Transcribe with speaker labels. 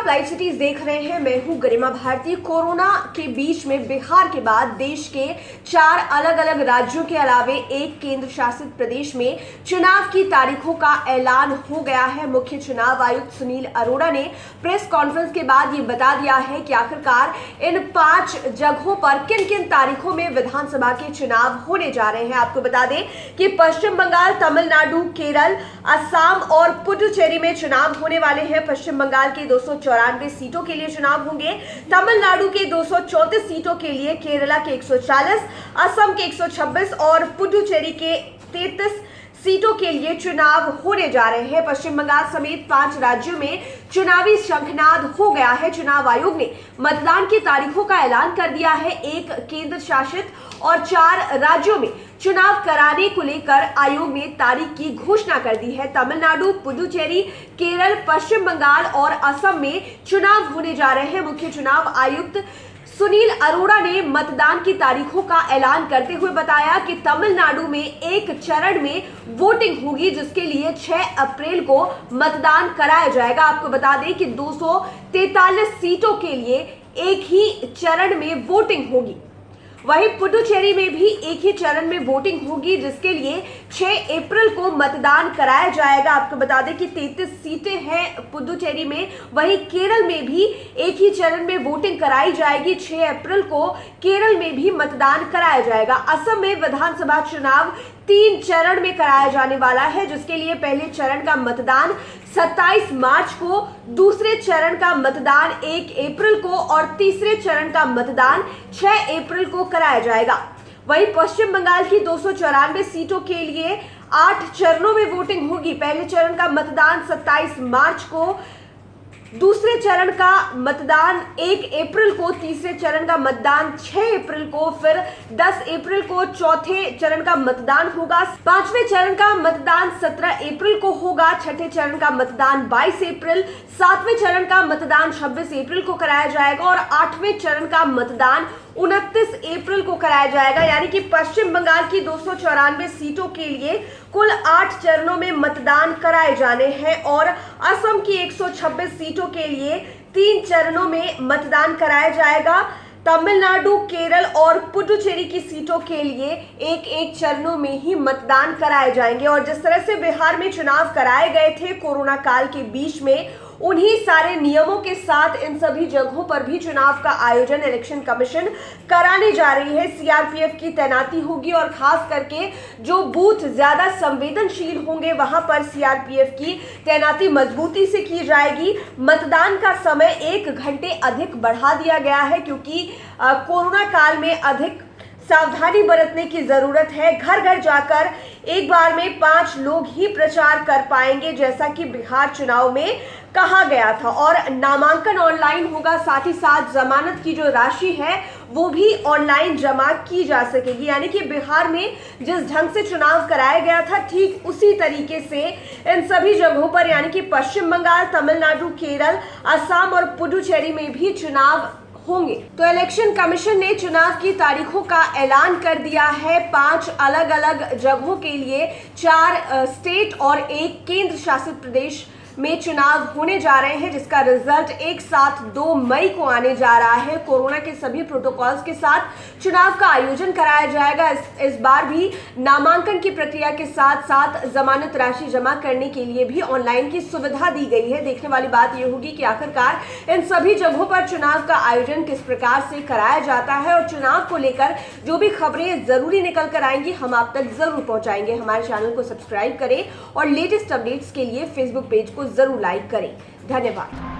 Speaker 1: Live cities देख रहे हैं। मैं हूं गरिमा भारती। कोरोना के बीच में बिहार के बाद देश के 4 अलग अलग राज्यों के अलावे एक केंद्र शासित प्रदेश में चुनाव की तारीखों का ऐलान हो गया है। मुख्य चुनाव आयुक्त सुनील अरोड़ा ने प्रेस कॉन्फ्रेंस के बाद ये बता दिया है कि आखिरकार इन 5 जगहों पर किन किन तारीखों में विधानसभा के चुनाव होने जा रहे हैं। आपको बता दें कि पश्चिम बंगाल, तमिलनाडु, केरल, असम और पुडुचेरी में चुनाव होने वाले हैं। पश्चिम बंगाल के 294 सीटों के लिए चुनाव होंगे, तमिलनाडु के 234 सीटों के लिए, केरला के 140, असम के 126 और पुडुचेरी के 33 सीटों के लिए चुनाव होने जा रहे हैं। पश्चिम बंगाल समेत 5 राज्यों में चुनावी शंखनाद हो गया है। चुनाव आयोग ने मतदान की तारीखों का ऐलान कर दिया है। एक केंद्र शासित और 4 राज्यों में चुनाव कराने को लेकर आयोग ने तारीख की घोषणा कर दी है। तमिलनाडु, पुडुचेरी, केरल, पश्चिम बंगाल और असम में चुनाव होने जा रहे हैं। मुख्य चुनाव आयुक्त सुनील अरोड़ा ने मतदान की तारीखों का ऐलान करते हुए बताया कि तमिलनाडु में एक चरण में वोटिंग होगी, जिसके लिए 6 अप्रैल को मतदान कराया जाएगा। आपको बता दें कि 243 सीटों के लिए एक ही चरण में वोटिंग होगी। वहीं पुडुचेरी में भी एक ही चरण में वोटिंग होगी, जिसके लिए 6 अप्रैल को मतदान कराया जाएगा। आपको बता दें कि 33 सीटें हैं पुडुचेरी में। वहीं केरल में भी एक ही चरण में वोटिंग कराई जाएगी। 6 अप्रैल को केरल में भी मतदान कराया जाएगा। असम में विधानसभा चुनाव 3 चरण में कराया जाने वाला है, जिसके लिए पहले चरण का मतदान 27 मार्च को, दूसरे चरण का मतदान 1 अप्रैल को और तीसरे चरण का मतदान 6 अप्रैल को कराया जाएगा। वहीं पश्चिम बंगाल की 294 सीटों के लिए 8 चरणों में वोटिंग होगी। पहले चरण का मतदान 27 मार्च को, दूसरे चरण का मतदान 1 अप्रैल को, तीसरे चरण का मतदान 6 अप्रैल को, फिर 10 अप्रैल को चौथे चरण का मतदान होगा। 5वें चरण का मतदान 17 अप्रैल को होगा। 6ठे चरण का मतदान 22 अप्रैल, 7वें चरण का मतदान 26 अप्रैल को कराया जाएगा और 8वें चरण का मतदान 29 अप्रैल को कराया जाएगा। यानी कि पश्चिम बंगाल की 294 सीटों के लिए कुल 8 चरणों में मतदान कराए जाने हैं और असम की 126 सीटों के लिए 3 चरणों में मतदान कराया जाएगा। तमिलनाडु, केरल और पुडुचेरी की सीटों के लिए एक चरणों में ही मतदान कराए जाएंगे। और जिस तरह से बिहार में चुनाव कराए गए थे कोरोना काल के बीच में, उन्हीं सारे नियमों के साथ इन सभी जगहों पर भी चुनाव का आयोजन इलेक्शन कमीशन कराने जा रही है। सीआरपीएफ की तैनाती होगी और खास करके जो बूथ ज्यादा संवेदनशील होंगे वहां पर सीआरपीएफ की तैनाती मजबूती से की जाएगी। मतदान का समय 1 घंटे अधिक बढ़ा दिया गया है, क्योंकि कोरोना काल में अधिक सावधानी बरतने की जरूरत है। घर घर जाकर एक बार में 5 लोग ही प्रचार कर पाएंगे, जैसा कि बिहार चुनाव में कहा गया था। और नामांकन ऑनलाइन होगा, साथ ही साथ जमानत की जो राशि है वो भी ऑनलाइन जमा की जा सकेगी। यानी कि बिहार में जिस ढंग से चुनाव कराया गया था, ठीक उसी तरीके से इन सभी जगहों पर यानी कि पश्चिम बंगाल, तमिलनाडु, केरल, असम और पुडुचेरी में भी चुनाव होंगे। तो इलेक्शन कमीशन ने चुनाव की तारीखों का ऐलान कर दिया है। 5 अलग अलग जगहों के लिए 4 स्टेट और एक केंद्र शासित प्रदेश में चुनाव होने जा रहे हैं, जिसका रिजल्ट एक साथ 2 मई को आने जा रहा है। कोरोना के सभी प्रोटोकॉल्स के साथ चुनाव का आयोजन कराया जाएगा। इस बार भी नामांकन की प्रक्रिया के साथ साथ जमानत राशि जमा करने के लिए भी ऑनलाइन की सुविधा दी गई है। देखने वाली बात यह होगी कि आखिरकार इन सभी जगहों पर चुनाव का आयोजन किस प्रकार से कराया जाता है और चुनाव को लेकर जो भी खबरें जरूरी निकल कर आएंगी हम आप तक जरूर पहुंचाएंगे। हमारे चैनल को सब्सक्राइब करें और लेटेस्ट अपडेट्स के लिए फेसबुक पेज को जरूर लाइक करें। धन्यवाद।